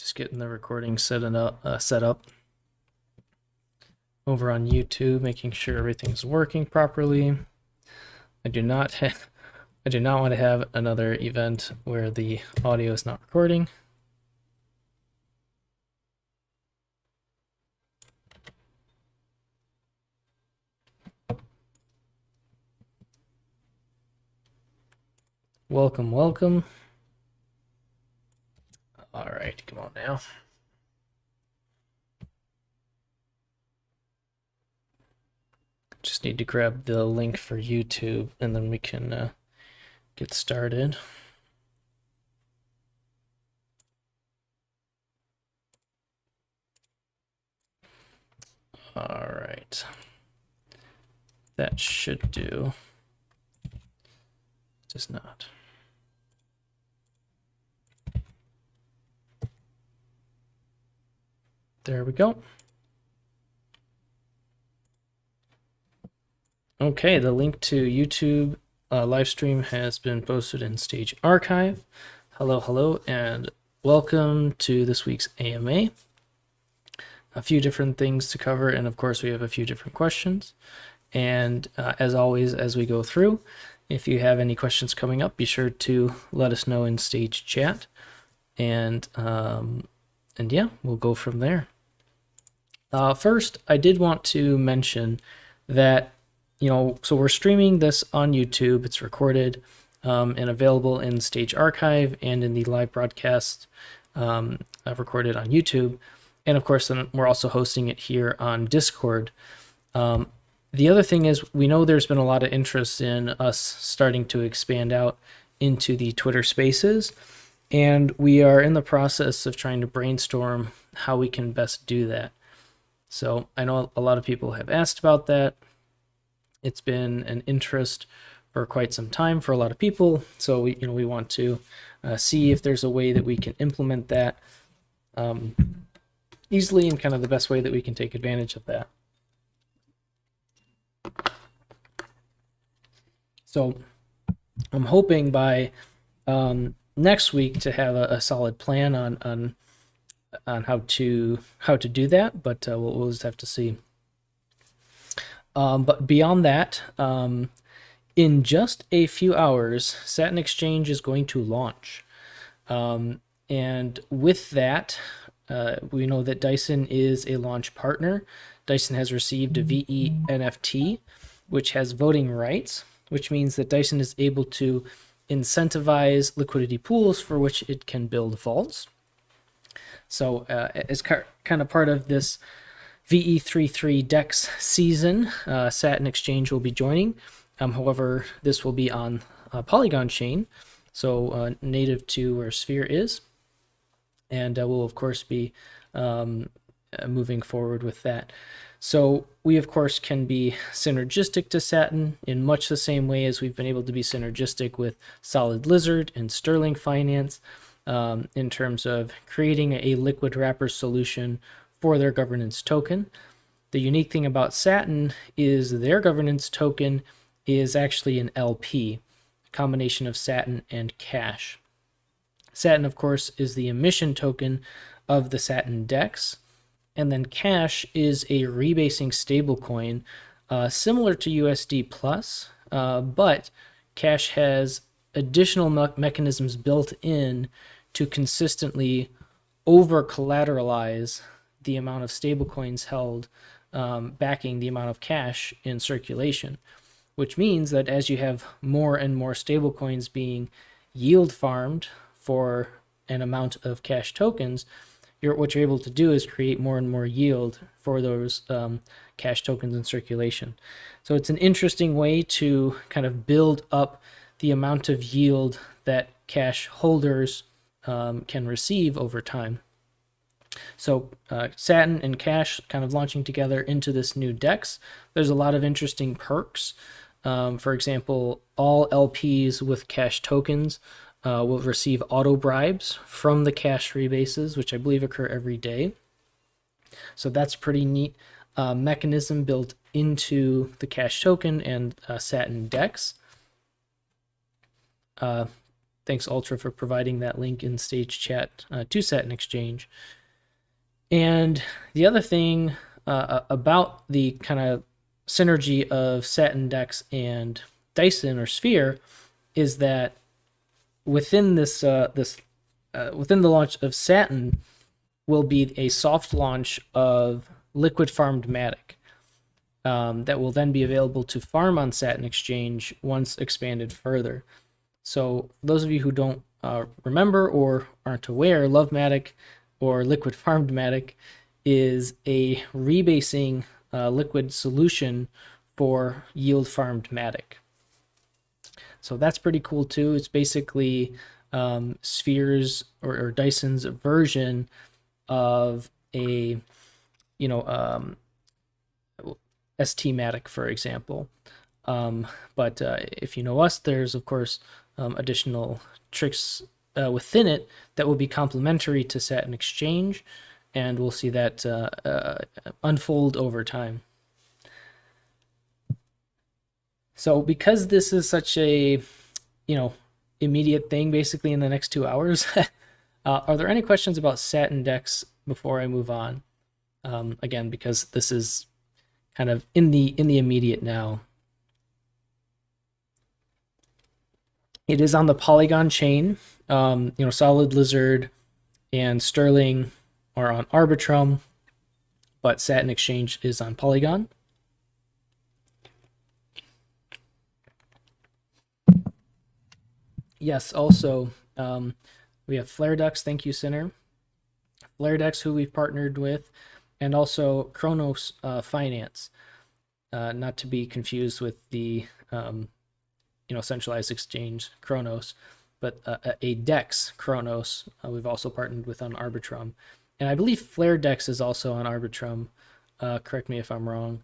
Just getting the recording set up over on YouTube, making sure everything's working properly. I do not want to have another event where the audio is not recording. Welcome. All right, come on now. Just need to grab the link for YouTube and then we can get started. All right. That should do. It does not. There we go. Okay, the link to YouTube live stream has been posted in Stage Archive. Hello, and welcome to this week's AMA. A few different things to cover, and of course we have a few different questions. And as always, as we go through, if you have any questions coming up, be sure to let us know in Stage Chat. And yeah, we'll go from there. First, I did want to mention that, so we're streaming this on YouTube. It's recorded and available in Stage Archive and in the live broadcast recorded on YouTube. And of course, then we're also hosting it here on Discord. The other thing is, we know there's been a lot of interest in us starting to expand out into the Twitter Spaces, and we are in the process of trying to brainstorm how we can best do that. So I know a lot of people have asked about that. It's been an interest for quite some time for a lot of people. So we want to see if there's a way that we can implement that easily and kind of the best way that we can take advantage of that. So I'm hoping by next week to have a solid plan on how to do that, but we'll just have to see. But beyond that, in just a few hours, Satin Exchange is going to launch. And with that, we know that Dyson is a launch partner. Dyson has received a VE NFT, which has voting rights, which means that Dyson is able to incentivize liquidity pools for which it can build vaults. So as kind of part of this VE33 DEX season, Satin Exchange will be joining. However, this will be on Polygon chain, so native to where Sphere is. And we'll, of course, be moving forward with that. So we, of course, can be synergistic to Satin in much the same way as we've been able to be synergistic with Solid Lizard and Sterling Finance in terms of creating a liquid wrapper solution for their governance token. The unique thing about Satin is their governance token is actually an LP, a combination of Satin and Cash. Satin, of course, is the emission token of the Satin DEX, and then Cash is a rebasing stablecoin similar to USD Plus, but Cash has additional mechanisms built in to consistently over-collateralize the amount of stablecoins held, backing the amount of cash in circulation, which means that as you have more and more stablecoins being yield farmed for an amount of cash tokens, what you're able to do is create more and more yield for those cash tokens in circulation. So it's an interesting way to kind of build up the amount of yield that cash holders can receive over time. So Satin and Cash kind of launching together into this new DEX. There's a lot of interesting perks. For example, all LPs with Cash tokens will receive auto bribes from the Cash rebases, which I believe occur every day. So that's pretty neat mechanism built into the Cash token and Satin DEX. thanks Ultra for providing that link in stage chat to Satin Exchange. And the other thing about the kind of synergy of Satin Dex and Dyson or Sphere is that within within the launch of Satin will be a soft launch of Liquid Farmed Matic that will then be available to farm on Satin Exchange once expanded further. So those of you who don't remember or aren't aware, Love Matic or Liquid Farmed Matic is a rebasing liquid solution for yield farmed Matic. So that's pretty cool too. It's basically Sphere's or Dyson's version of a, ST Matic, for example. But if you know us, there's of course additional tricks within it that will be complementary to Satin Exchange, and we'll see that unfold over time. So because this is such a, immediate thing basically in the next 2 hours, are there any questions about Satin Dex before I move on? Again, because this is kind of in the immediate now. It is on the Polygon chain. Solid Lizard and Sterling are on Arbitrum, but Satin Exchange is on Polygon. Yes, also, we have FlareDex, thank you, Sinner. FlareDex, who we've partnered with, and also Kronos Finance, not to be confused with the centralized exchange Kronos, but a DEX Kronos we've also partnered with on Arbitrum. And I believe FlareDex is also on Arbitrum. Correct me if I'm wrong.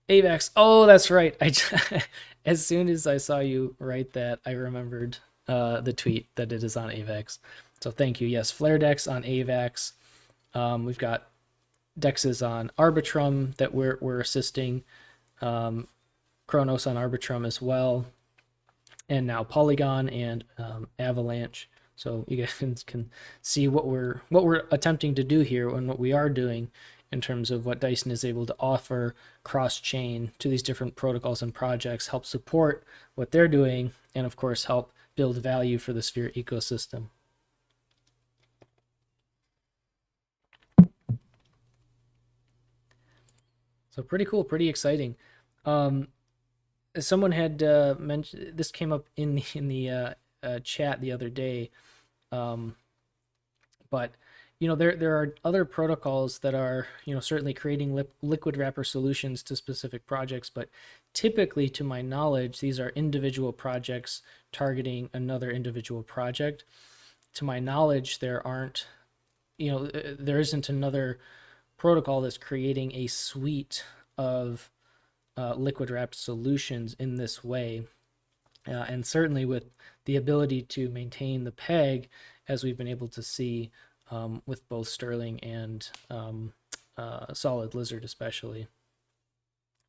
AVAX. Oh, that's right. As soon as I saw you write that, I remembered the tweet that it is on AVAX. So thank you. Yes, FlareDex on AVAX. We've got DEXs on Arbitrum that we're assisting. Kronos on Arbitrum as well. And now Polygon and Avalanche. So you guys can see what we're attempting to do here and what we are doing in terms of what Dyson is able to offer cross-chain to these different protocols and projects, help support what they're doing, and of course help build value for the Sphere ecosystem. So pretty cool, pretty exciting. Someone had mentioned, this came up in the chat the other day, but there are other protocols that are certainly creating liquid wrapper solutions to specific projects, but typically, to my knowledge, these are individual projects targeting another individual project. To my knowledge, there isn't another protocol that's creating a suite of liquid wrapped solutions in this way, and certainly with the ability to maintain the peg, as we've been able to see with both Sterling and Solid Lizard especially.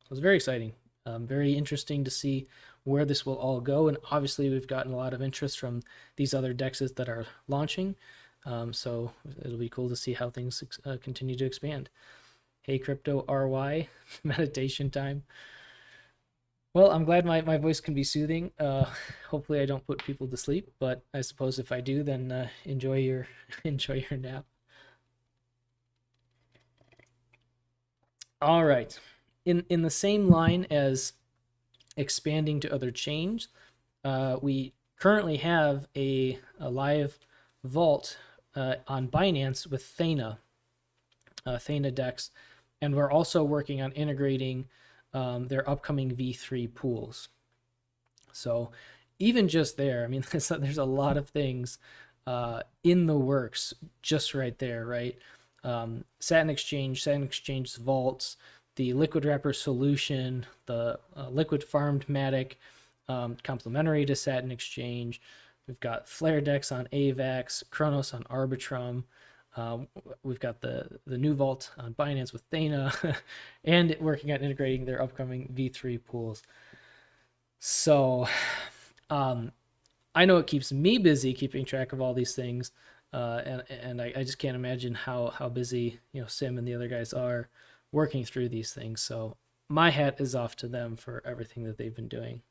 So it's very exciting, very interesting to see where this will all go, and obviously we've gotten a lot of interest from these other DEXs that are launching, so it'll be cool to see how things continue to expand. Hey Crypto RY, meditation time. Well, I'm glad my voice can be soothing. Hopefully I don't put people to sleep, but I suppose if I do, then enjoy your nap. All right. In the same line as expanding to other chains, we currently have a live vault on Binance with Thena Dex, and we're also working on integrating their upcoming V3 pools. So even just there, I mean, there's a lot of things in the works just right there, right? Satin Exchange vaults, the liquid wrapper solution, the liquid farmed Matic, complementary to Satin Exchange. We've got FlareDex on AVAX, Kronos on Arbitrum. We've got the new vault on Binance with Thena, and working on integrating their upcoming V3 pools. So I know it keeps me busy keeping track of all these things, and I just can't imagine how busy Sim and the other guys are working through these things. So my hat is off to them for everything that they've been doing.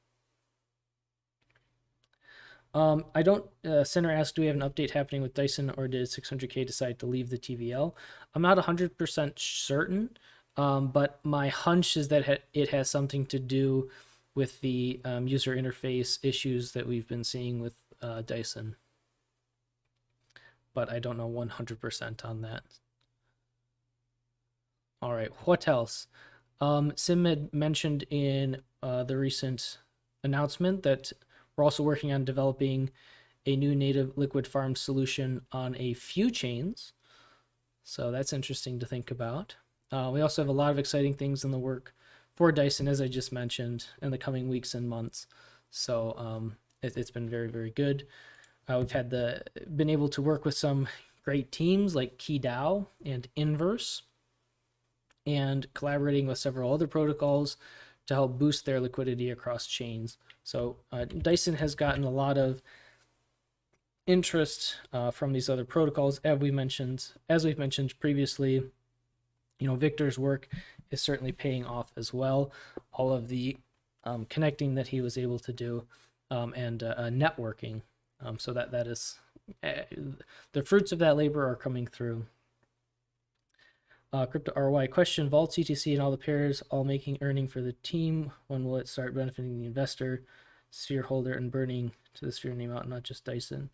I don't. Center asked, "Do we have an update happening with Dyson, or did 600K decide to leave the TVL?" I'm not 100% certain, but my hunch is that it has something to do with the user interface issues that we've been seeing with Dyson. But I don't know 100% on that. All right, what else? Sim had mentioned in the recent announcement that we're also working on developing a new native liquid farm solution on a few chains. So that's interesting to think about. We also have a lot of exciting things in the work for Dyson, as I just mentioned, in the coming weeks and months. So it's been very, very good. We've been able to work with some great teams like KeyDAO and Inverse, and collaborating with several other protocols to help boost their liquidity across chains. So Dyson has gotten a lot of interest from these other protocols, as we've mentioned previously. Victor's work is certainly paying off as well. All of the connecting that he was able to do, and networking. So that is the fruits of that labor are coming through. Crypto RY question: Vault, CTC, and all the pairs all making earning for the team. When will it start benefiting the investor, sphere holder, and burning to the sphere name out, not just Dyson?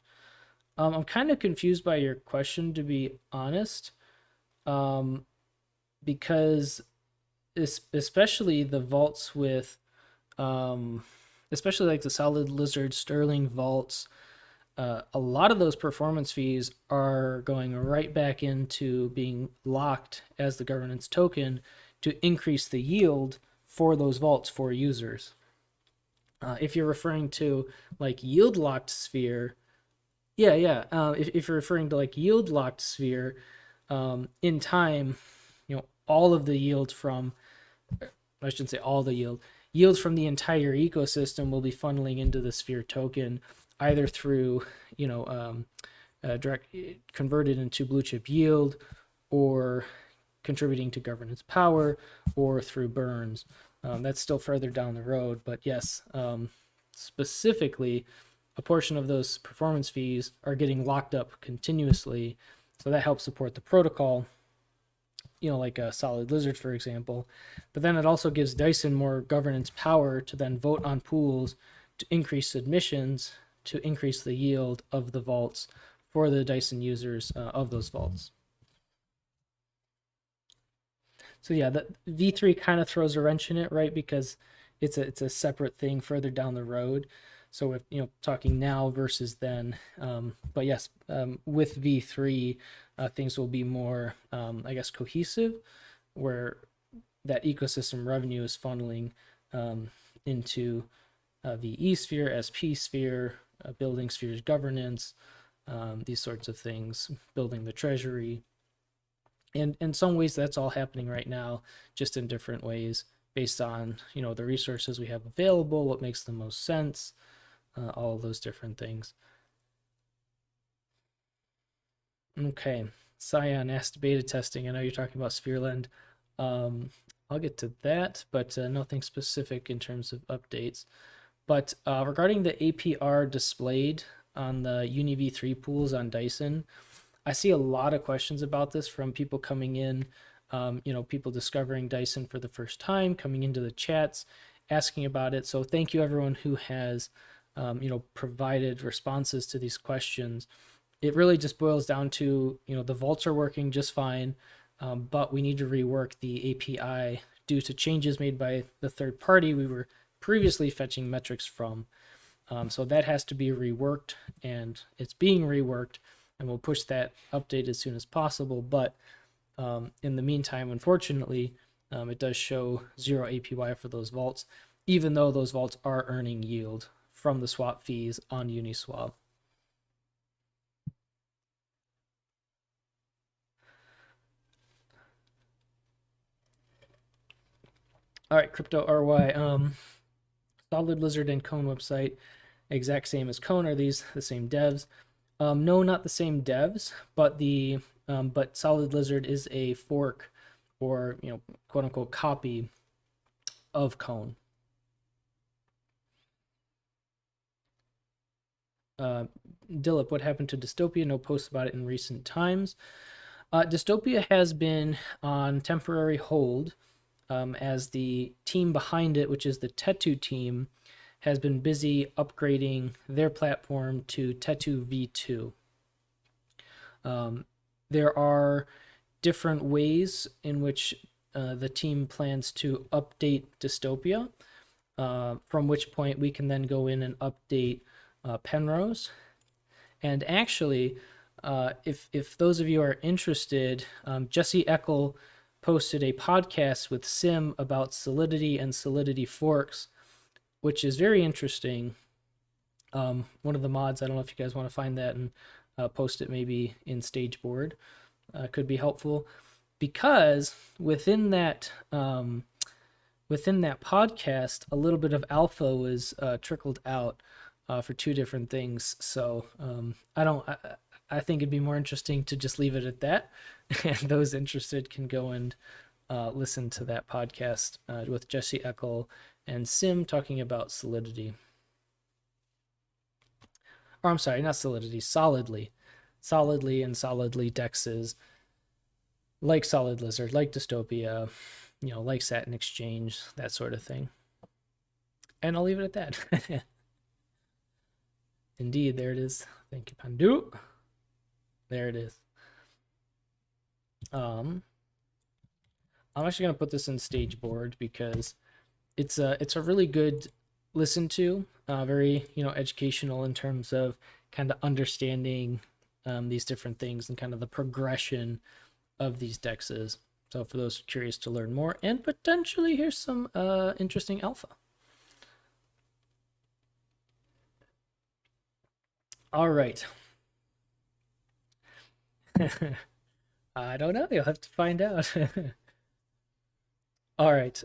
I'm kind of confused by your question, to be honest, because especially the vaults with, especially like the Solid Lizard Sterling vaults, a lot of those performance fees are going right back into being locked as the governance token to increase the yield for those vaults for users. If you're referring to like yield locked sphere, yeah. If you're referring to like yield locked sphere, in time, all of the yield from, I shouldn't say all the yields from the entire ecosystem will be funneling into the sphere token, either through direct converted into blue chip yield, or contributing to governance power, or through burns. That's still further down the road, but yes, specifically, a portion of those performance fees are getting locked up continuously, so that helps support the protocol. Like a Solid Lizard, for example. But then it also gives Dyson more governance power to then vote on pools to increase submissions, to increase the yield of the vaults for the Dyson users of those vaults. So yeah, the V3 kind of throws a wrench in it, right? Because it's a separate thing further down the road. So if talking now versus then, but yes, with V3, things will be more, I guess, cohesive, where that ecosystem revenue is funneling into VE sphere, SP sphere, building spheres governance, these sorts of things, building the treasury. And in some ways, that's all happening right now, just in different ways, based on the resources we have available, what makes the most sense, all of those different things. Okay, Cyan asked beta testing. I know you're talking about Sphereland. I'll get to that, but nothing specific in terms of updates. But regarding the APR displayed on the Uni V3 pools on Dyson, I see a lot of questions about this from people coming in, people discovering Dyson for the first time, coming into the chats, asking about it. So thank you everyone who has, provided responses to these questions. It really just boils down to, the vaults are working just fine, but we need to rework the API due to changes made by the third party we were previously fetching metrics from. So that has to be reworked, and it's being reworked, and we'll push that update as soon as possible. But in the meantime, unfortunately, it does show 0 APY for those vaults, even though those vaults are earning yield from the swap fees on Uniswap. All right, Crypto RY, Solid Lizard and Cone website exact same as Cone. Are these the same devs? No, not the same devs, but but Solid Lizard is a fork, or quote unquote copy of Cone. Dillip, what happened to Dystopia? No posts about it in recent times. Dystopia has been on temporary hold, as the team behind it, which is the Tetu team, has been busy upgrading their platform to Tetu V2. There are different ways in which the team plans to update Dystopia, from which point we can then go in and update Penrose. And actually, if those of you are interested, Jesse Eckel posted a podcast with Sim about Solidity and Solidity forks, which is very interesting. One of the mods, I don't know if you guys want to find that and post it maybe in Stageboard, could be helpful, because within that podcast, a little bit of alpha was trickled out for two different things. So I think it'd be more interesting to just leave it at that, and those interested can go and listen to that podcast with Jesse Eckel and Sim talking about Solidity. Or I'm sorry, not Solidity, Solidly. Solidly and Solidly dexes, like Solid Lizard, like Dystopia, like Satin Exchange, that sort of thing. And I'll leave it at that. Indeed, there it is. Thank you, Pandu. There it is. I'm actually going to put this in Stageboard because it's a really good listen to, very educational in terms of kind of understanding these different things and kind of the progression of these dexes. So for those curious to learn more and potentially hear some interesting alpha. All right. I don't know. You'll have to find out. All right.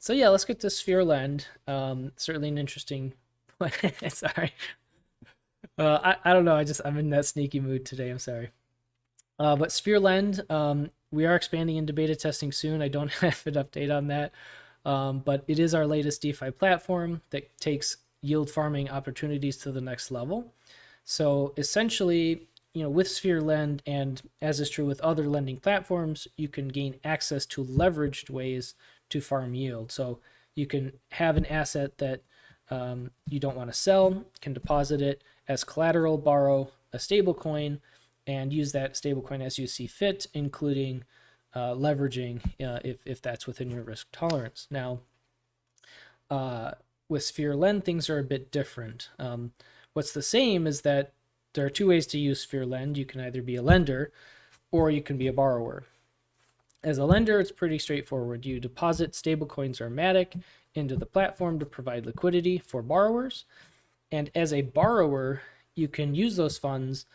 So yeah, let's get to Sphere Lend. Certainly an interesting. Sorry. I don't know. I'm in that sneaky mood today. I'm sorry. But Sphere Lend, we are expanding into beta testing soon. I don't have an update on that. But it is our latest DeFi platform that takes yield farming opportunities to the next level. So essentially, with Sphere Lend, and as is true with other lending platforms, you can gain access to leveraged ways to farm yield. So you can have an asset that you don't want to sell, can deposit it as collateral, borrow a stable coin, and use that stable coin as you see fit, including leveraging if that's within your risk tolerance. Now, with Sphere Lend, things are a bit different. What's the same is that there are two ways to use Sphere Lend. You can either be a lender or you can be a borrower. As a lender, it's pretty straightforward. You deposit stablecoins or Matic into the platform to provide liquidity for borrowers. And as a borrower, you can use those funds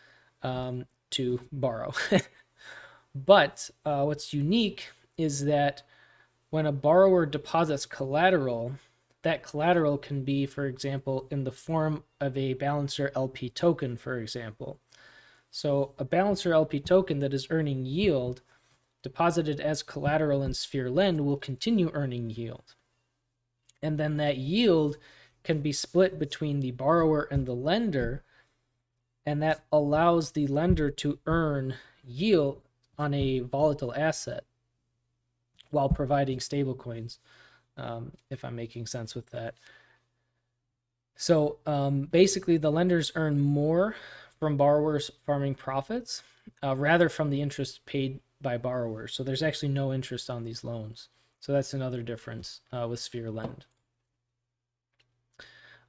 to borrow. But what's unique is that when a borrower deposits collateral, that collateral can be, for example, in the form of a Balancer LP token, for example. So a Balancer LP token that is earning yield deposited as collateral in Sphere Lend will continue earning yield. And then that yield can be split between the borrower and the lender, and that allows the lender to earn yield on a volatile asset while providing stablecoins, if I'm making sense with that. So basically, the lenders earn more from borrowers farming profits rather from the interest paid by borrowers. So there's actually no interest on these loans. So that's another difference with Sphere Lend.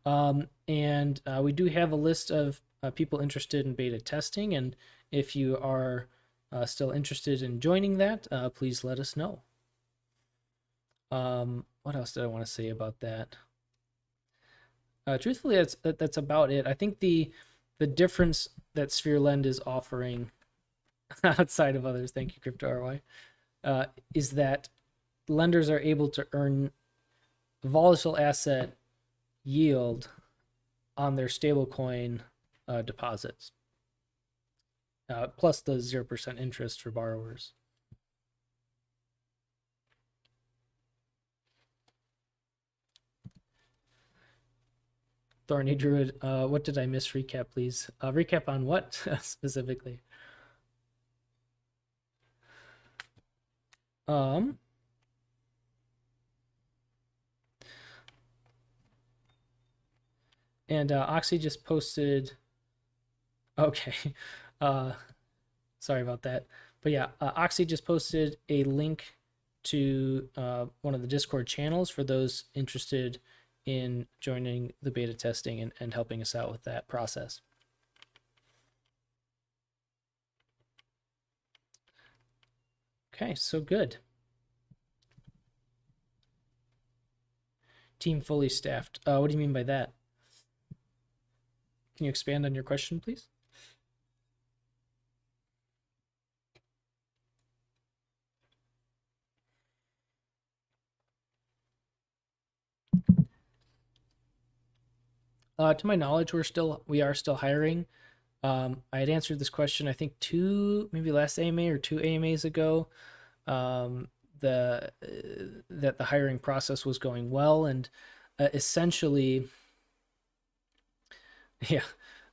And we do have a list of people interested in beta testing, and if you are still interested in joining that, please let us know. What else did I want to say about that? Truthfully, that's about it. I think the difference that Sphere Lend is offering outside of others, thank you, Crypto RY, is that lenders are able to earn volatile asset yield on their stablecoin deposits, plus the 0% interest for borrowers. Thorny Druid, what did I miss? Recap, please. Recap on what specifically? And Oxy just posted. Okay, sorry about that. But yeah, Oxy just posted a link to one of the Discord channels for those interested in joining the beta testing and helping us out with that process. Okay, so good. Team fully staffed. What do you mean by that? Can you expand on your question, please? To my knowledge, we are still hiring. I had answered this question, I think maybe last AMA or 2 AMAs ago. That the hiring process was going well, and essentially, yeah,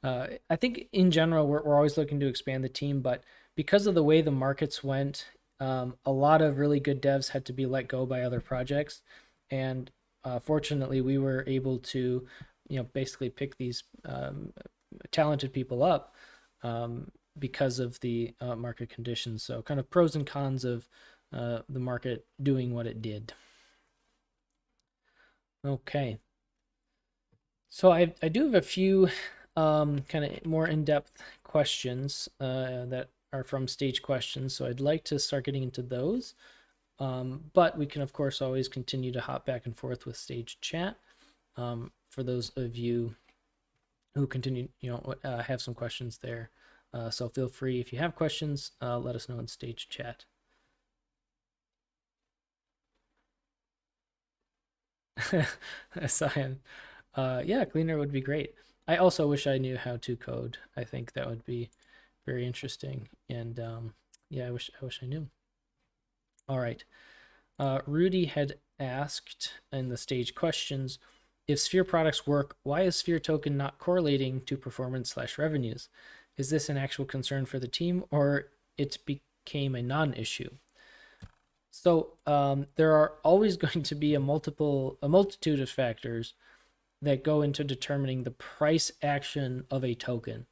I think in general we're always looking to expand the team, but because of the way the markets went, a lot of really good devs had to be let go by other projects, and fortunately we were able to, basically pick these talented people up because of the market conditions. So kind of pros and cons of the market doing what it did. Okay. So I do have a few kind of more in-depth questions that are from stage questions. So I'd like to start getting into those. But we can, of course, always continue to hop back and forth with stage chat for those of you who continue, have some questions there. So feel free, if you have questions, let us know in stage chat. Cyan. Yeah, cleaner would be great. I also wish I knew how to code. I think that would be very interesting. And yeah, I wish I knew. All right. Rudy had asked in the stage questions, if Sphere products work, why is Sphere token not correlating to performance/revenues? Is this an actual concern for the team, or it became a non-issue? So there are always going to be a multitude of factors that go into determining the price action of a token.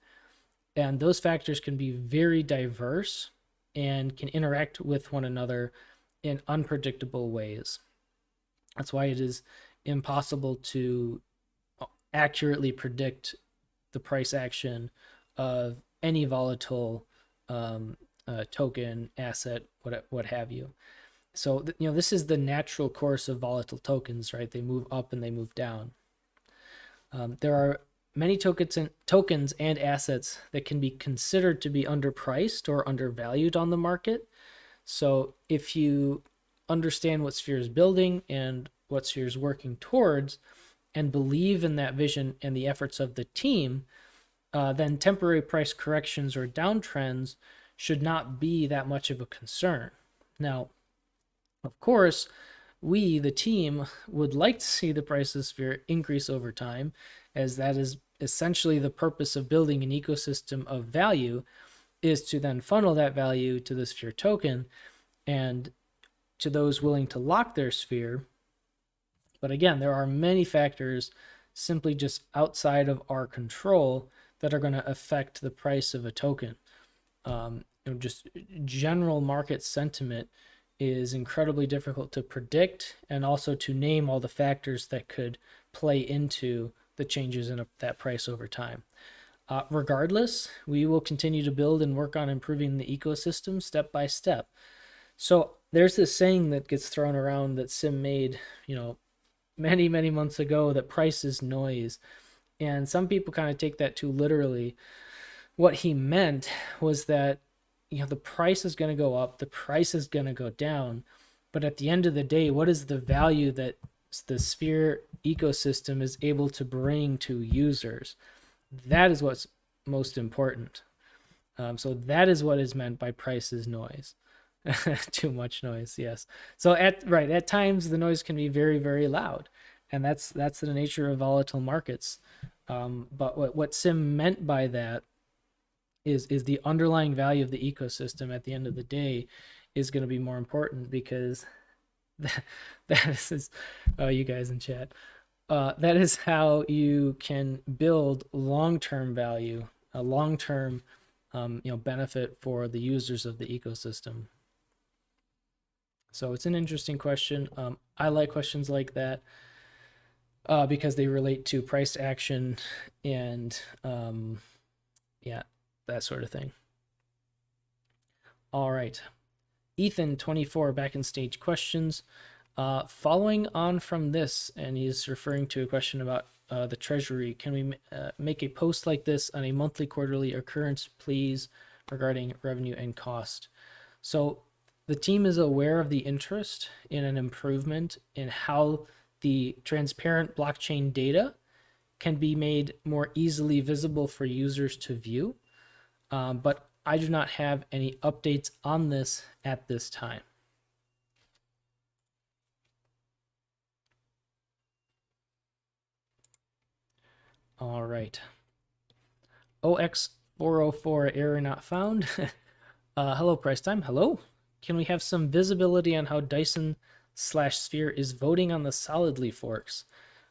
And those factors can be very diverse and can interact with one another in unpredictable ways. That's why it is impossible to accurately predict the price action of any volatile token, asset, what have you. So, this is the natural course of volatile tokens, right? They move up and they move down. There are many tokens and assets that can be considered to be underpriced or undervalued on the market. So if you understand what Sphere is building and what Sphere is working towards and believe in that vision and the efforts of the team, then temporary price corrections or downtrends should not be that much of a concern. Now, of course, we, the team, would like to see the price of Sphere increase over time, as that is essentially the purpose of building an ecosystem of value, is to then funnel that value to the Sphere token and to those willing to lock their Sphere. But again, there are many factors simply just outside of our control that are going to affect the price of a token. Just general market sentiment is incredibly difficult to predict, and also to name all the factors that could play into the changes in that price over time. Regardless, we will continue to build and work on improving the ecosystem step by step. So there's this saying that gets thrown around that Sim made, many, many months ago, that price is noise. And some people kind of take that too literally. What he meant was that the price is going to go up, the price is going to go down, but at the end of the day, what is the value that the Sphere ecosystem is able to bring to users. That is what's most important. So that is what is meant by price is noise. Too much noise, yes. So at times the noise can be very, very loud, and that's the nature of volatile markets. But what Sim meant by that is the underlying value of the ecosystem at the end of the day is going to be more important, because that is you guys in chat. That is how you can build long-term value, a long-term benefit for the users of the ecosystem. So it's an interesting question. I like questions like that because they relate to price action and yeah, that sort of thing. All right. Ethan 24 back in stage questions. Following on from this, and he's referring to a question about the treasury. Can we make a post like this on a monthly, quarterly occurrence, please, regarding revenue and cost? So the team is aware of the interest in an improvement in how the transparent blockchain data can be made more easily visible for users to view. But I do not have any updates on this at this time. All right. OX404 error not found. Hello, Price Time. Hello. Can we have some visibility on how Dyson/Sphere is voting on the Solidly forks?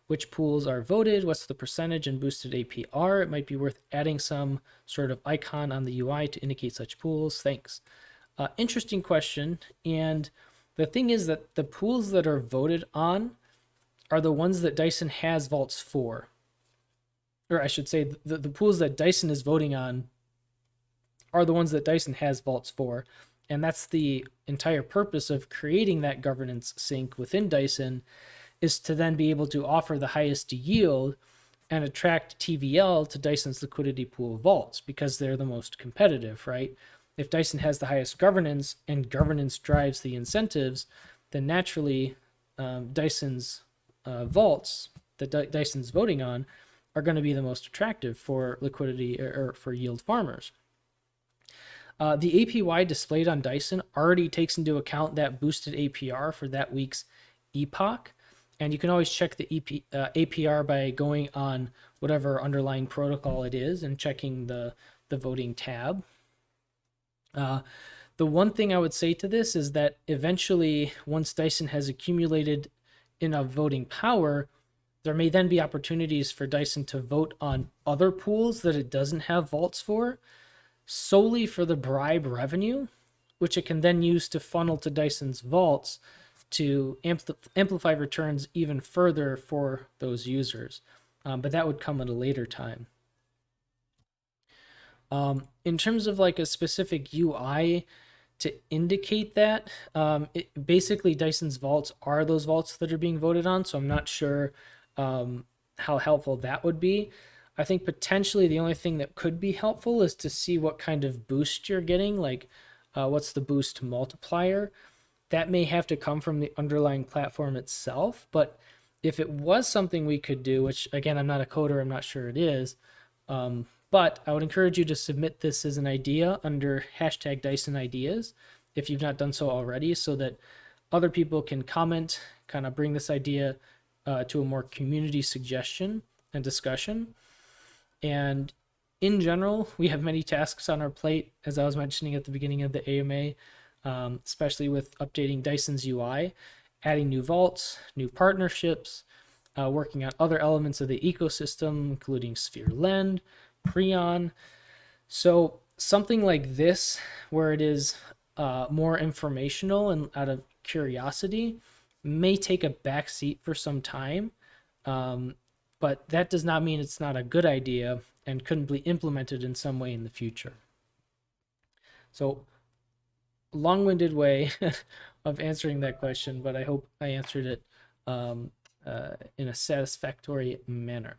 Which pools are voted? What's the percentage and boosted APR? It might be worth adding some sort of icon on the UI to indicate such pools. Thanks. Interesting question. And the thing is that the pools that are voted on are the ones that Dyson has vaults for. Or I should say, the pools that Dyson is voting on are the ones that Dyson has vaults for. And that's the entire purpose of creating that governance sink within Dyson, is to then be able to offer the highest yield and attract TVL to Dyson's liquidity pool vaults, because they're the most competitive, right? If Dyson has the highest governance and governance drives the incentives, then naturally Dyson's vaults that Dyson's voting on are going to be the most attractive for liquidity or for yield farmers. The APY displayed on Dyson already takes into account that boosted APR for that week's epoch. And you can always check the APR by going on whatever underlying protocol it is and checking the voting tab. The one thing I would say to this is that eventually, once Dyson has accumulated enough voting power, there may then be opportunities for Dyson to vote on other pools that it doesn't have vaults for, solely for the bribe revenue, which it can then use to funnel to Dyson's vaults to amplify returns even further for those users. But that would come at a later time. In terms of like a specific UI to indicate that, basically Dyson's vaults are those vaults that are being voted on, so I'm not sure how helpful that would be. I think potentially the only thing that could be helpful is to see what kind of boost you're getting, like what's the boost multiplier. That may have to come from the underlying platform itself, but if it was something we could do, which again, I'm not a coder, I'm not sure it is, but I would encourage you to submit this as an idea under hashtag Dyson Ideas if you've not done so already, so that other people can comment, kind of bring this idea to a more community suggestion and discussion. And in general, we have many tasks on our plate, as I was mentioning at the beginning of the AMA, especially with updating Dyson's UI, adding new vaults, new partnerships, working on other elements of the ecosystem, including Sphere Lend, Prion. So something like this, where it is more informational and out of curiosity, may take a back seat for some time, but that does not mean it's not a good idea and couldn't be implemented in some way in the future. So long-winded way of answering that question, but I hope I answered it in a satisfactory manner.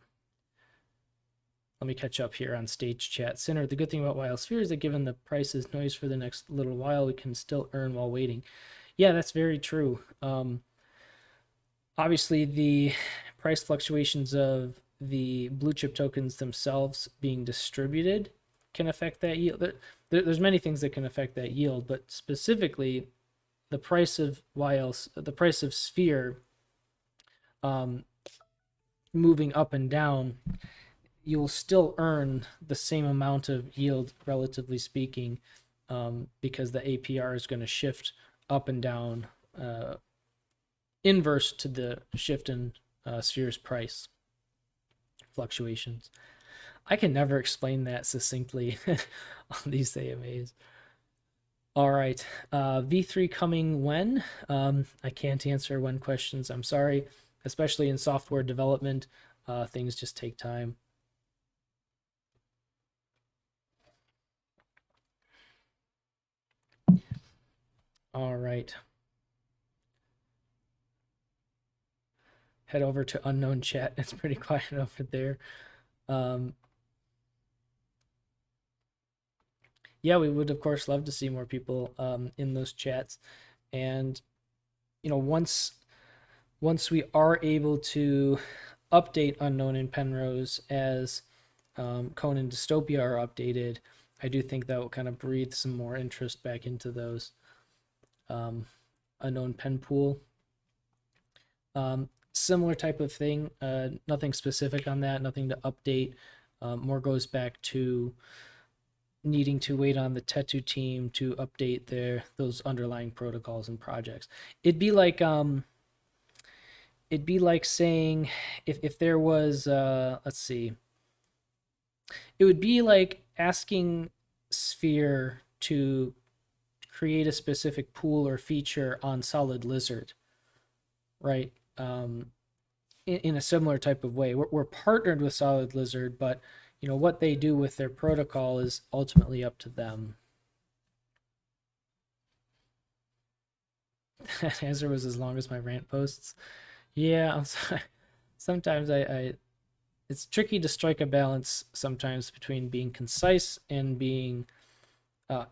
Let me catch up here on stage chat. Sinner, the good thing about Wild Sphere is that given the price is noise for the next little while, we can still earn while waiting. Yeah, that's very true. Obviously, the price fluctuations of the blue chip tokens themselves being distributed can affect that yield. There's many things that can affect that yield, but specifically the price of the price of Sphere um, moving up and down, you'll still earn the same amount of yield, relatively speaking, because the APR is going to shift up and down, inverse to the shift in Sphere's price fluctuations. I can never explain that succinctly on these AMAs. All right. V3 coming when? I can't answer when questions. I'm sorry. Especially in software development, things just take time. All right. Head over to unknown chat. It's pretty quiet over there. Um, yeah, we would of course love to see more people in those chats. And once we are able to update Unknown and Penrose as Conan Dystopia are updated, I do think that will kind of breathe some more interest back into those. Unknown Pen Pool. Similar type of thing. Nothing specific on that, nothing to update. More goes back to needing to wait on the Tetu team to update those underlying protocols and projects. It'd be like saying if there was let's see, it would be like asking Sphere to create a specific pool or feature on Solid Lizard, right? In a similar type of way, we're partnered with Solid Lizard, but what they do with their protocol is ultimately up to them. That answer was as long as my rant posts. Yeah, I'm sorry. Sometimes I it's tricky to strike a balance sometimes between being concise and being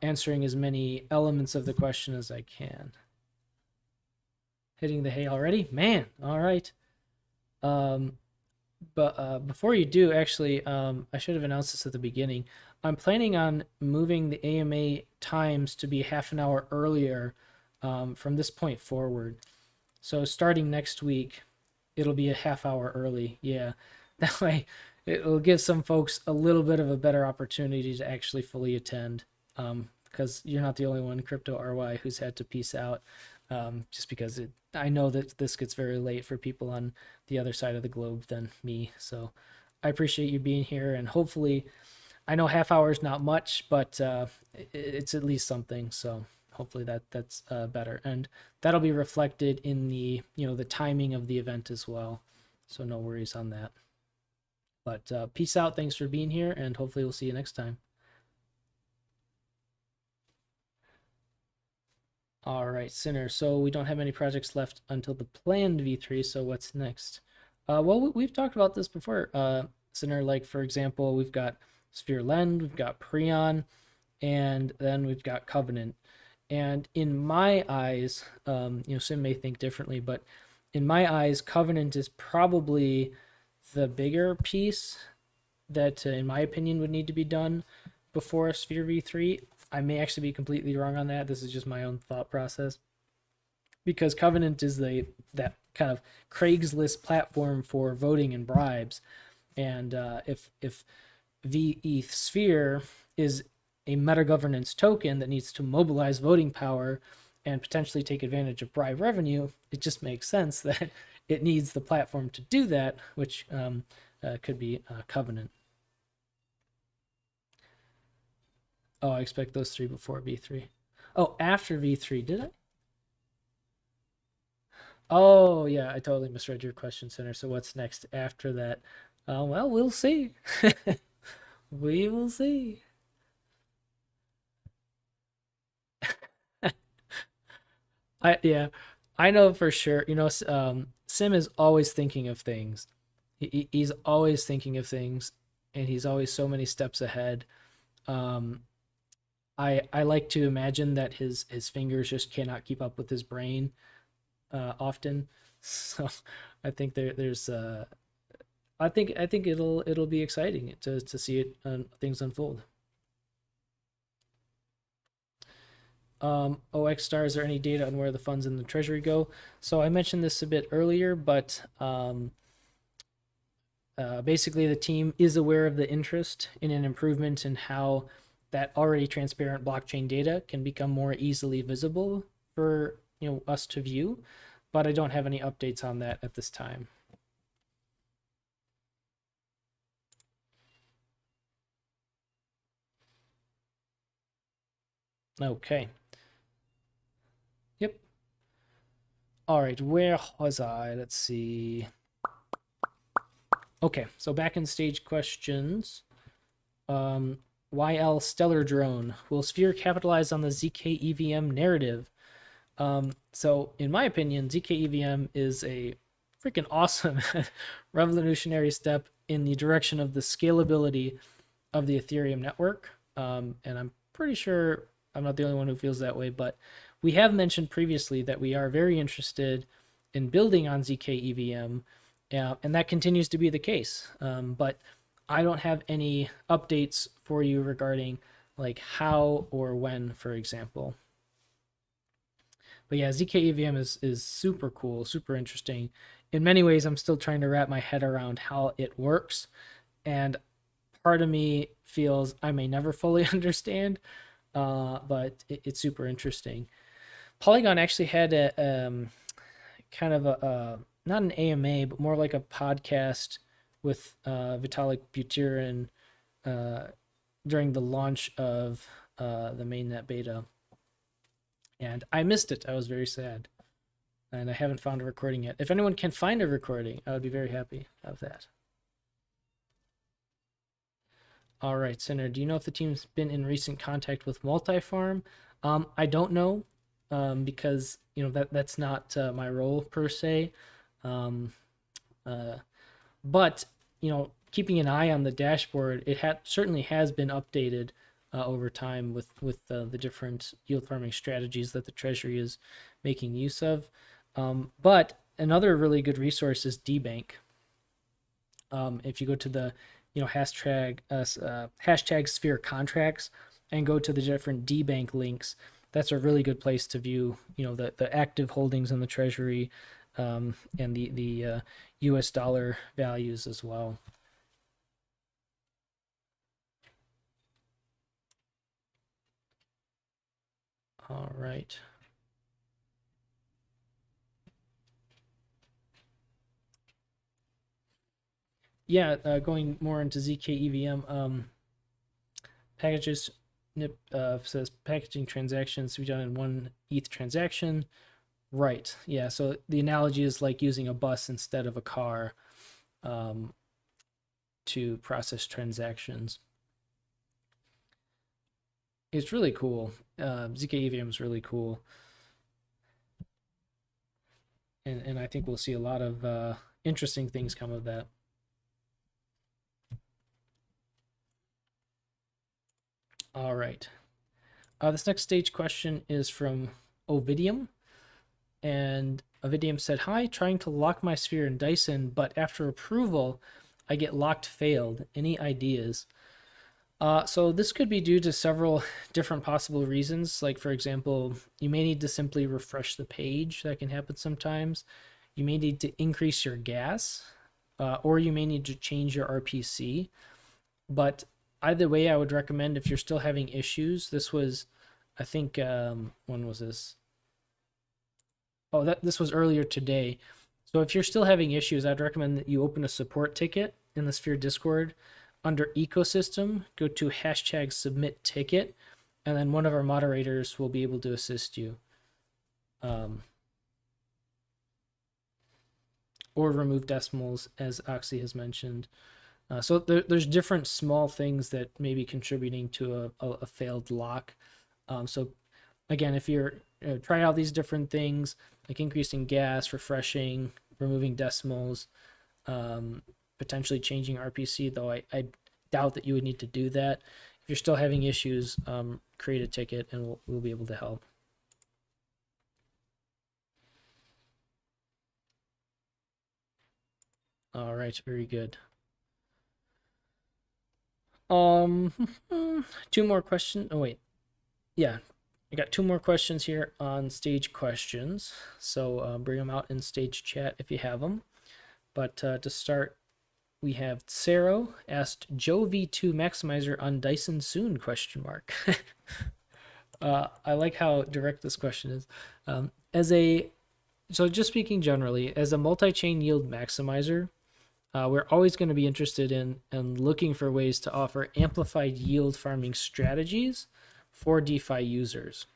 answering as many elements of the question as I can. Hitting the hay already? Man, all right. Um, but before you do, actually, I should have announced this at the beginning. I'm planning on moving the AMA times to be half an hour earlier from this point forward. So starting next week, it'll be a half hour early. Yeah. That way, it'll give some folks a little bit of a better opportunity to actually fully attend. Because you're not the only one, Crypto RY, who's had to peace out. Just because I know that this gets very late for people on the other side of the globe than me. So I appreciate you being here, and hopefully, I know half hour is not much, but it's at least something. So hopefully that's better, and that'll be reflected in the timing of the event as well. So no worries on that. But peace out. Thanks for being here, and hopefully we'll see you next time. All right, Sinner. So we don't have any projects left until the planned V3. So what's next? Well, we've talked about this before, Sinner. Like for example, we've got Sphere Lend, we've got Prion, and then we've got Covenant. And in my eyes, Sim may think differently, but in my eyes, Covenant is probably the bigger piece that, in my opinion, would need to be done before a Sphere V3. I may actually be completely wrong on that. This is just my own thought process. Because Covenant is that kind of Craigslist platform for voting and bribes, and if VETH Sphere is a meta governance token that needs to mobilize voting power and potentially take advantage of bribe revenue, it just makes sense that it needs the platform to do that, which could be Covenant. Oh, I expect those three before V3. Oh, after V3, did I? Oh, yeah, I totally misread your question, Center. So what's next after that? Well, we'll see. We will see. Yeah, I know for sure. Sim is always thinking of things. He's always thinking of things, and he's always so many steps ahead. Um, I like to imagine that his fingers just cannot keep up with his brain often. So I think there's I think it'll be exciting to see it things unfold. OX star, is there any data on where the funds in the treasury go? So I mentioned this a bit earlier, but basically the team is aware of the interest in an improvement in how that already transparent blockchain data can become more easily visible for us to view, but I don't have any updates on that at this time. Okay. Yep. All right, where was I? Let's see. Okay, so back in stage questions. YL Stellar Drone. Will Sphere capitalize on the ZK EVM narrative? So, in my opinion, ZK EVM is a freaking awesome revolutionary step in the direction of the scalability of the Ethereum network. And I'm pretty sure I'm not the only one who feels that way, but we have mentioned previously that we are very interested in building on ZK EVM, and that continues to be the case. But I don't have any updates for you regarding like how or when, for example. But yeah, ZK EVM is super cool, super interesting. In many ways, I'm still trying to wrap my head around how it works, and part of me feels I may never fully understand, but it's super interesting. Polygon actually had a kind of a not an AMA, but more like a podcast with Vitalik Buterin during the launch of the mainnet beta, and I missed it. I was very sad, and I haven't found a recording yet. If anyone can find a recording, I would be very happy of that. All right, Sinner, do you know if the team's been in recent contact with Multifarm? I don't know, because that's not my role per se. Um, uh, but keeping an eye on the dashboard, it certainly has been updated over time with the different yield farming strategies that the Treasury is making use of. But another really good resource is DBank. If you go to the hashtag Sphere contracts and go to the different DBank links, that's a really good place to view the active holdings in the Treasury, and the US dollar values as well. All right. Yeah, going more into ZK EVM, packages NIP says packaging transactions to be done in one ETH transaction. Right. Yeah. So the analogy is like using a bus instead of a car, um, to process transactions. It's really cool. ZK EVM is really cool, and I think we'll see a lot of interesting things come of that. All right. This next stage question is from Ovidium. And Ovidium said, "Hi, trying to lock my sphere in Dyson, but after approval, I get locked failed. Any ideas?" So this could be due to several different possible reasons. Like, for example, you may need to simply refresh the page. That can happen sometimes. You may need to increase your gas, or you may need to change your RPC. But either way, I would recommend, if you're still having issues, this was, I think, when was this? Oh, this was earlier today. So if you're still having issues, I'd recommend that you open a support ticket in the Sphere Discord. Under ecosystem, go to hashtag submit ticket, and then one of our moderators will be able to assist you. Or remove decimals, as Oxy has mentioned. So there's different small things that may be contributing to a failed lock. So again, if you're try out these different things, like increasing gas, refreshing, removing decimals, potentially changing RPC, though I doubt that you would need to do that. If you're still having issues, create a ticket and we'll be able to help. All right, very good. Um, two more questions. Oh wait, yeah, I got two more questions here on stage questions. So bring them out in stage chat if you have them. But to start, we have Saro asked Joe V2 Maximizer on Dyson soon? Question mark. I like how direct this question is. As a So just speaking generally, as a multi-chain yield maximizer, we're always going to be interested in and looking for ways to offer amplified yield farming strategies for DeFi users.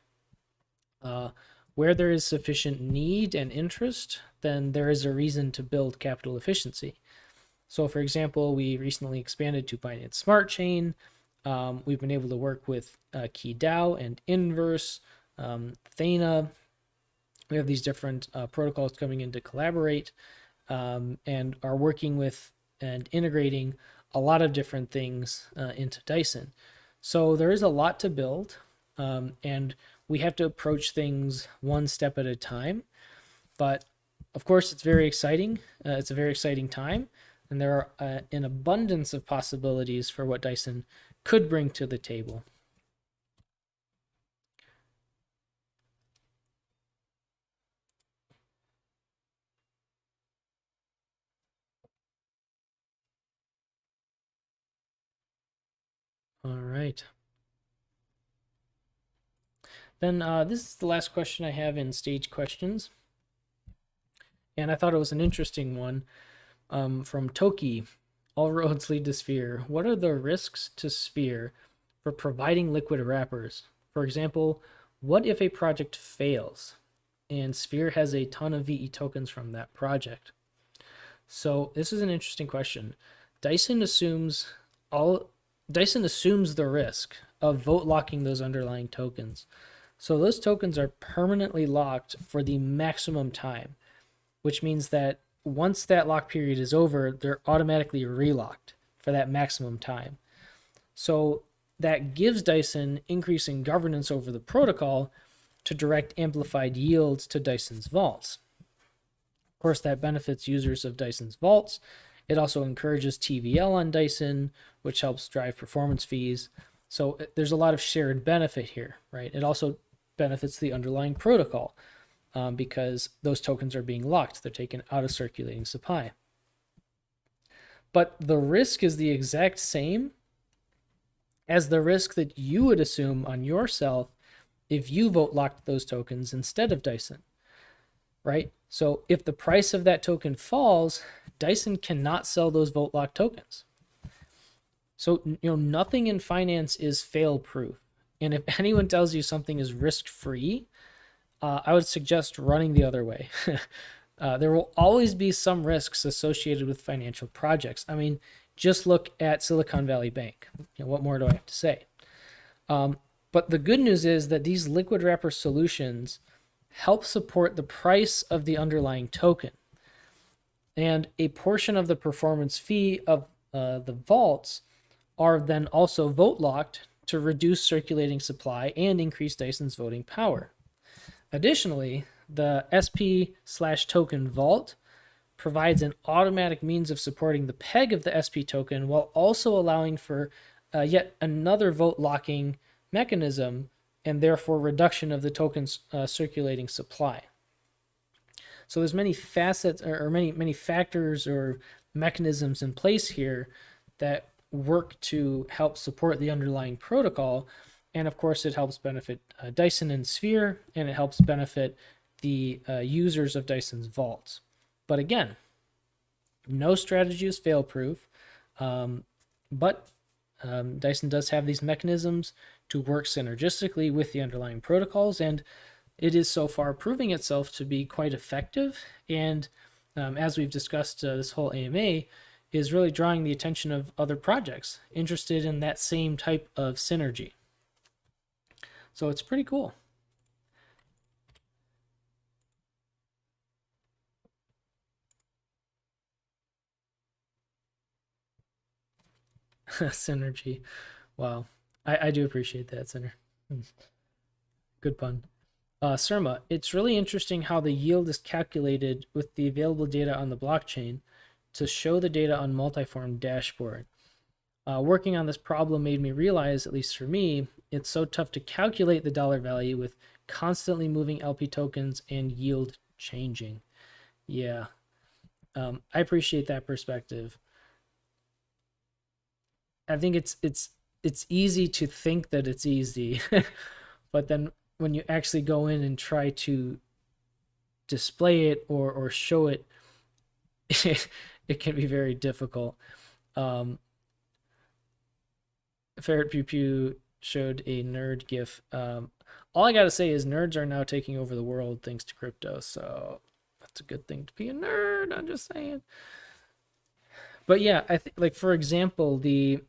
Where there is sufficient need and interest, then there is a reason to build capital efficiency. So, for example, we recently expanded to Binance Smart Chain. We've been able to work with KeyDAO and Inverse, Thena. We have these different protocols coming in to collaborate, and are working with and integrating a lot of different things into Dyson. So there is a lot to build, and we have to approach things one step at a time. But of course, it's very exciting. It's a very exciting time, and there are an abundance of possibilities for what Dyson could bring to the table. All right. Then this is the last question I have in stage questions. And I thought it was an interesting one from Toki. All roads lead to Sphere. What are the risks to Sphere for providing liquid wrappers? For example, what if a project fails and Sphere has a ton of VE tokens from that project? So this is an interesting question. Dyson assumes the risk of vote locking those underlying tokens. So those tokens are permanently locked for the maximum time, which means that once that lock period is over, they're automatically relocked for that maximum time. So that gives Dyson increasing governance over the protocol to direct amplified yields to Dyson's vaults. Of course, that benefits users of Dyson's vaults. It also encourages TVL on Dyson, which helps drive performance fees. So there's a lot of shared benefit here, right? It also benefits the underlying protocol because those tokens are being locked. They're taken out of circulating supply. But the risk is the exact same as the risk that you would assume on yourself if you vote locked those tokens instead of Dyson, right? So if the price of that token falls, Dyson cannot sell those vote locked tokens. So, nothing in finance is fail proof. And if anyone tells you something is risk free, I would suggest running the other way. There will always be some risks associated with financial projects. I mean, just look at Silicon Valley Bank. What more do I have to say? But the good news is that these liquid wrapper solutions help support the price of the underlying token. And a portion of the performance fee of the vaults are then also vote locked to reduce circulating supply and increase Dyson's voting power. Additionally, the SP/token vault provides an automatic means of supporting the peg of the SP token while also allowing for yet another vote locking mechanism and therefore reduction of the token's circulating supply. So there's many facets or many factors or mechanisms in place here that work to help support the underlying protocol. And of course, it helps benefit Dyson and Sphere, and it helps benefit the users of Dyson's vaults. But again, no strategy is fail-proof, but Dyson does have these mechanisms to work synergistically with the underlying protocols, and it is so far proving itself to be quite effective. And as we've discussed, this whole AMA is really drawing the attention of other projects interested in that same type of synergy. So it's pretty cool. Synergy. Wow. I do appreciate that, Center. Good pun. Surma, it's really interesting how the yield is calculated with the available data on the blockchain. to show the data on multi-form dashboard. Working on this problem made me realize, at least for me, it's so tough to calculate the dollar value with constantly moving LP tokens and yield changing. Yeah, I appreciate that perspective. I think it's easy to think that it's easy, but then when you actually go in and try to display it or show it, it can be very difficult. Ferret Pew Pew showed a nerd gif. All I gotta say is nerds are now taking over the world thanks to crypto, so that's a good thing to be a nerd. I'm just saying. But yeah, I think, like, for example, the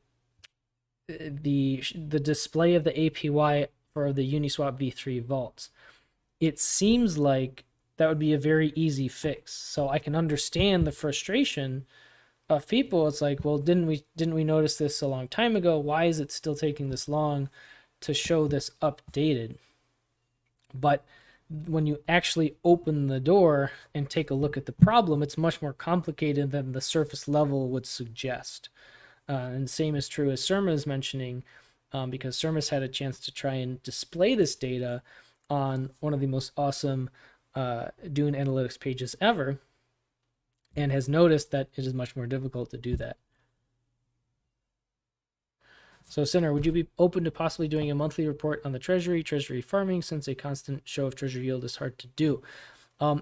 display of the APY for the Uniswap v3 vaults. It seems like that would be a very easy fix. So I can understand the frustration of people. It's like, well, didn't we notice this a long time ago? Why is it still taking this long to show this updated? But when you actually open the door and take a look at the problem, it's much more complicated than the surface level would suggest. And same is true as Surma is mentioning, because Surma's had a chance to try and display this data on one of the most awesome Dune analytics pages ever, and has noticed that it is much more difficult to do that. So, Sinner, would you be open to possibly doing a monthly report on the treasury farming, since a constant show of treasury yield is hard to do?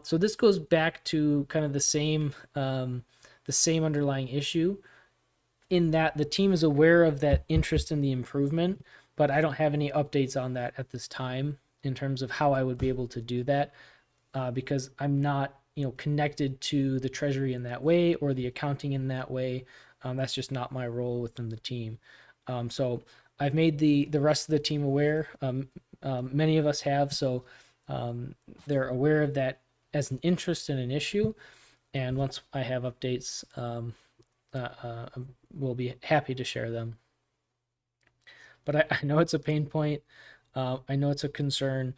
So this goes back to kind of the same underlying issue, in that the team is aware of that interest in the improvement, but I don't have any updates on that at this time in terms of how I would be able to do that, because I'm not, connected to the treasury in that way or the accounting in that way. That's just not my role within the team. So I've made the rest of the team aware. Many of us have, so they're aware of that as an interest and an issue. And once I have updates, we'll be happy to share them. But I know it's a pain point. I know it's a concern.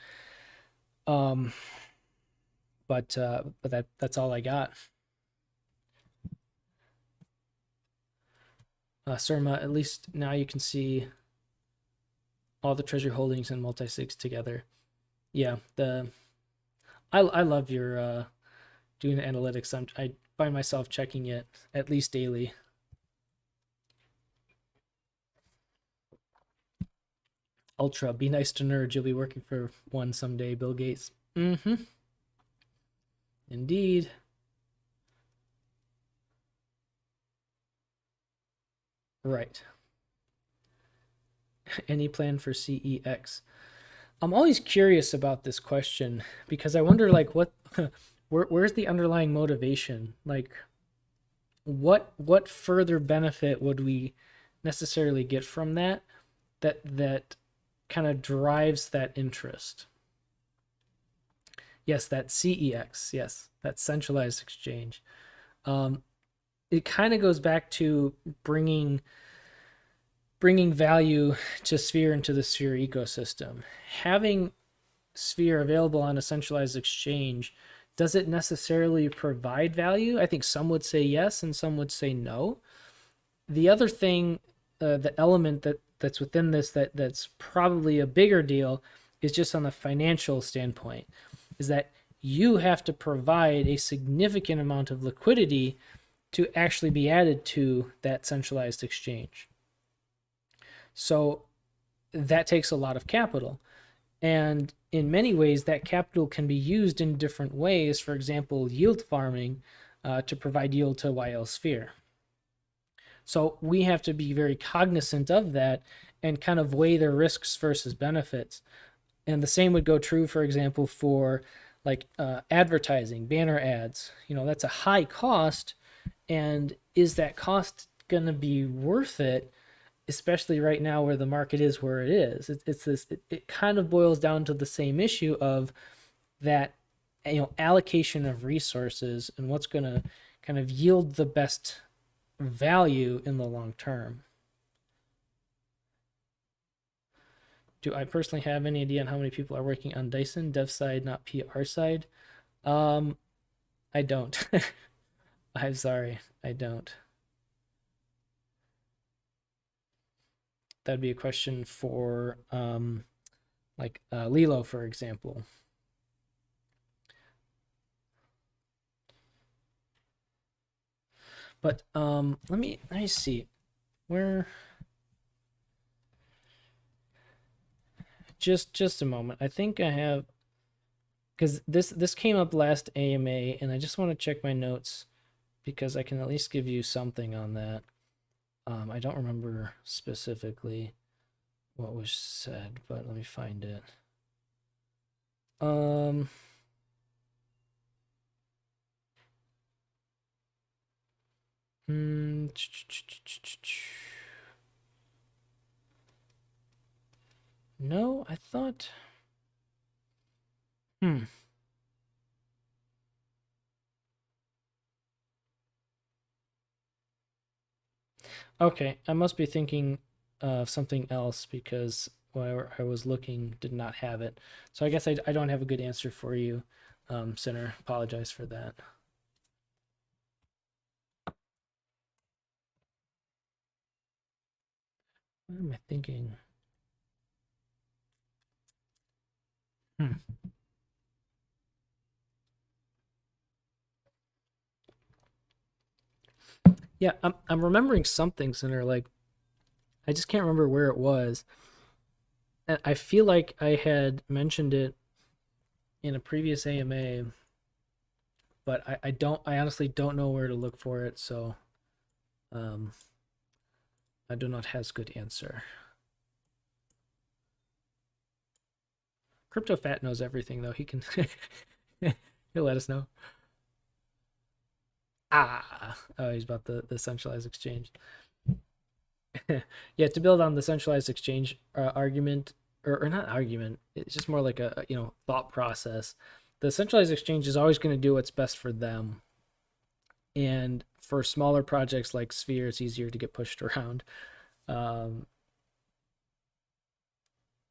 But that's all I got. Surma, at least now you can see all the treasury holdings and multi-sigs together. Yeah, I love your doing the analytics. I find myself checking it at least daily. Ultra, be nice to nerds. You'll be working for one someday, Bill Gates. Mm-hmm. Indeed. Right. Any plan for CEX? I'm always curious about this question, because I wonder, like, where's the underlying motivation? Like, what further benefit would we necessarily get from that kind of drives that interest? Yes, that CEX. Yes, that centralized exchange. It kind of goes back to bringing value to Sphere and to the Sphere ecosystem. Having Sphere available on a centralized exchange, does it necessarily provide value? I think some would say yes and some would say no. The other thing, the element that's within this that's probably a bigger deal, is just on the financial standpoint, is that you have to provide a significant amount of liquidity to actually be added to that centralized exchange. So that takes a lot of capital. And in many ways, that capital can be used in different ways. For example, yield farming to provide yield to YL Sphere. So we have to be very cognizant of that and kind of weigh the risks versus benefits. And the same would go true, for example, for like advertising, banner ads. That's a high cost. And is that cost going to be worth it, especially right now where the market is where it is? It kind of boils down to the same issue of that, allocation of resources and what's going to kind of yield the best value in the long term. Do I personally have any idea on how many people are working on Dyson? Dev side, not PR side. I don't. I'm sorry. I don't. That'd be a question for like Lilo, for example. But let me see where. Just a moment. I think I have, because this came up last AMA, and I just want to check my notes because I can at least give you something on that. I don't remember specifically what was said, but let me find it. Um, hmm, no, I thought. Hmm. Okay, I must be thinking of something else because where I was looking did not have it. So I guess I don't have a good answer for you, Sinner. Apologize for that. What am I thinking? Hmm. Yeah, I'm remembering something, Sinner. Like I just can't remember where it was. And I feel like I had mentioned it in a previous AMA, but I don't. I honestly don't know where to look for it. So um, I do not has good answer. Crypto Fat knows everything though. He can he'll let us know. Oh, he's about the centralized exchange. Yeah, to build on the centralized exchange argument, or not argument, it's just more like a thought process. The centralized exchange is always going to do what's best for them, and for smaller projects like Sphere, it's easier to get pushed around. Um,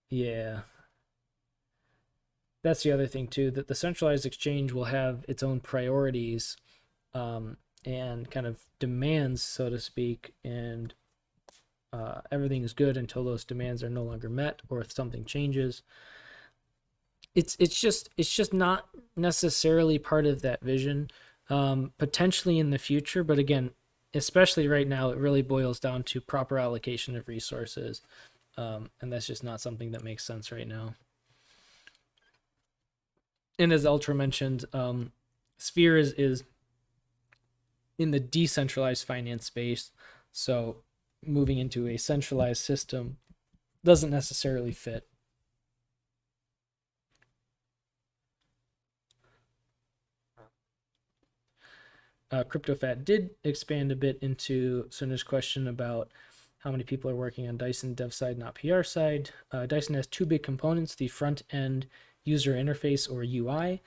yeah, that's the other thing too. That the centralized exchange will have its own priorities, um, and kind of demands, so to speak, and everything is good until those demands are no longer met or if something changes. It's just not necessarily part of that vision. Potentially in the future, but again, especially right now, it really boils down to proper allocation of resources, and that's just not something that makes sense right now. And as Ultra mentioned, Sphere is in the decentralized finance space, so moving into a centralized system doesn't necessarily fit. CryptoFat did expand a bit into Suna's question about how many people are working on Dyson dev side, not PR side. Dyson has two big components: the front end user interface or UI,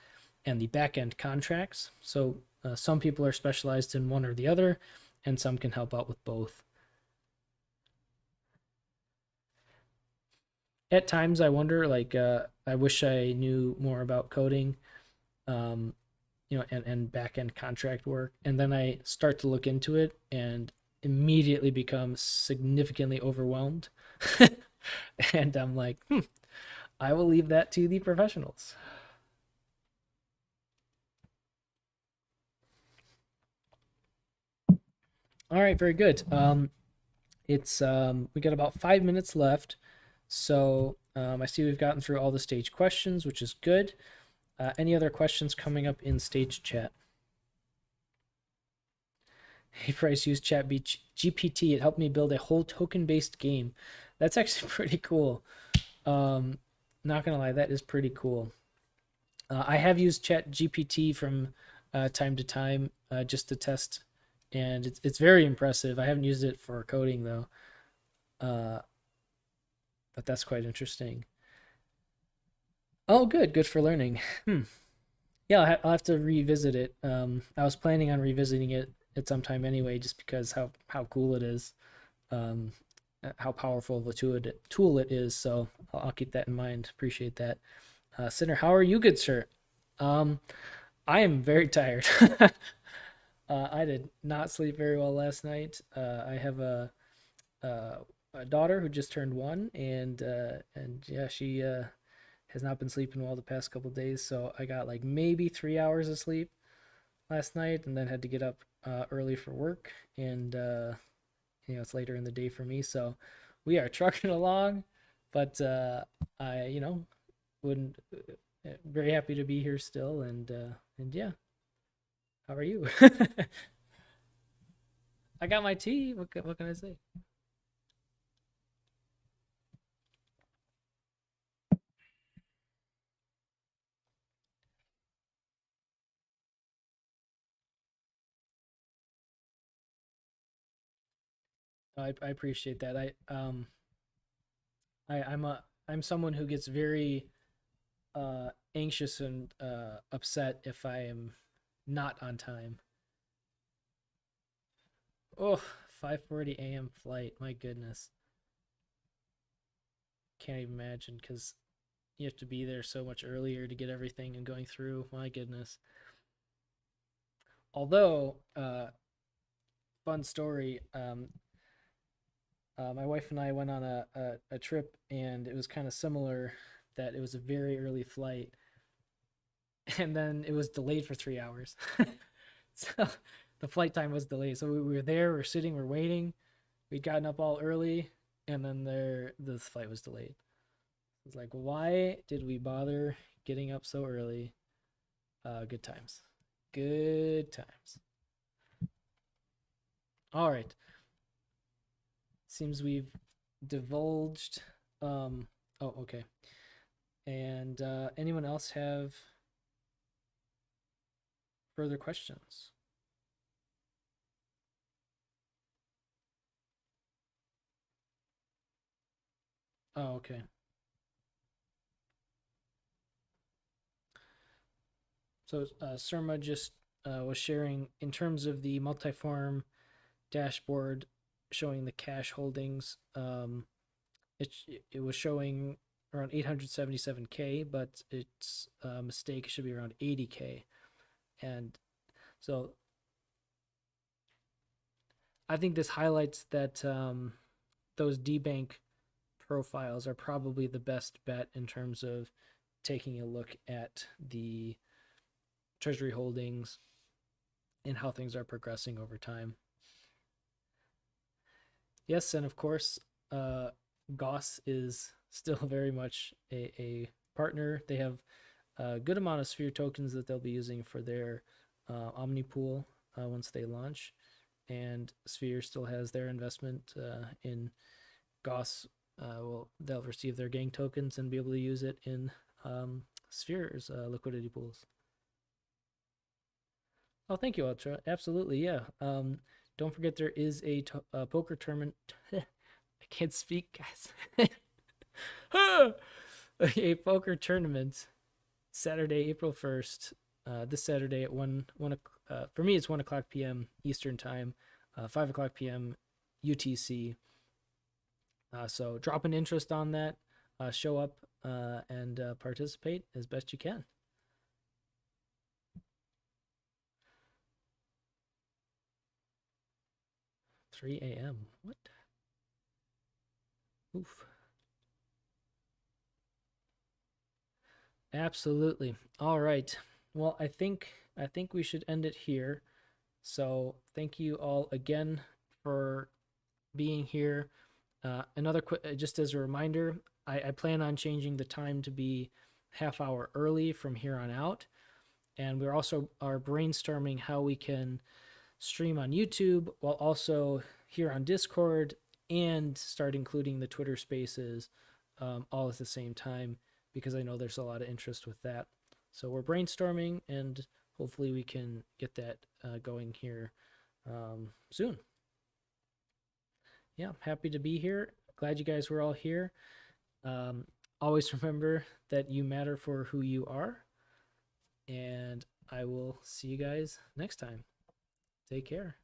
and the back end contracts. So some people are specialized in one or the other, and some can help out with both. At times, I wonder, like, I wish I knew more about coding. Um, and back end contract work. And then I start to look into it and immediately become significantly overwhelmed. And I'm like, I will leave that to the professionals. All right, very good. It's we got about 5 minutes left. So I see we've gotten through all the stage questions, which is good. Any other questions coming up in stage chat? Hey, Price used Chat GPT. It helped me build a whole token-based game. That's actually pretty cool. Um, Not gonna lie, that is pretty cool. I have used Chat GPT from time to time just to test, and it's very impressive. I haven't used it for coding though, uh, but that's quite interesting. Oh, good for learning. Hmm. Yeah, I'll have to revisit it. I was planning on revisiting it at some time anyway, just because how cool it is, um, how powerful of a tool it is. So I'll keep that in mind. Appreciate that. Sinner, how are you, good sir? Um, I am very tired. I did not sleep very well last night. I have uh, a daughter who just turned 1, and yeah, she has not been sleeping well the past couple days. So I got like maybe 3 hours of sleep last night, and then had to get up early for work, and it's later in the day for me. So we are trucking along, but I wouldn't very happy to be here still, and yeah, how are you? I got my tea. What can I say? I appreciate that. I'm someone who gets very anxious and upset if I am not on time. Oh, 5:40 a.m. flight. My goodness. Can't even imagine because you have to be there so much earlier to get everything and going through. My goodness. Although, fun story. My wife and I went on a trip, and it was kind of similar. That it was a very early flight, and then it was delayed for 3 hours. So the flight time was delayed. So we were there, we're sitting, we're waiting. We'd gotten up all early, and then the flight was delayed. It's like, why did we bother getting up so early? Good times. Good times. All right. Seems we've divulged. Oh, okay. And anyone else have further questions? Oh, okay. So Surma just was sharing in terms of the multi-farm dashboard showing the cash holdings. It it was showing around 877K, but its mistake should be around 80K. And so I think this highlights that those debank profiles are probably the best bet in terms of taking a look at the treasury holdings and how things are progressing over time. Yes, and of course, uh, Goss is still very much a partner. They have a good amount of Sphere tokens that they'll be using for their Omni pool once they launch. And Sphere still has their investment in Goss. Well, they'll receive their gang tokens and be able to use it in Sphere's liquidity pools. Oh, thank you, Ultra. Absolutely, yeah. Don't forget there is a poker tournament. I can't speak, guys. A poker tournament Saturday, April 1st. This Saturday at one. For me, it's 1 o'clock p.m. Eastern time, 5 o'clock p.m. UTC. So drop an interest on that. Show up and participate as best you can. 3 a.m. What? Oof. Absolutely. All right. Well, I think we should end it here. So thank you all again for being here. Another quick, just as a reminder, I plan on changing the time to be half hour early from here on out, and we're also are brainstorming how we can stream on YouTube while also here on Discord and start including the Twitter Spaces all at the same time because I know there's a lot of interest with that. So we're brainstorming, and hopefully we can get that going here soon. Yeah, happy to be here. Glad you guys were all here. Um, Always remember that you matter for who you are, and I will see you guys next time. Take care.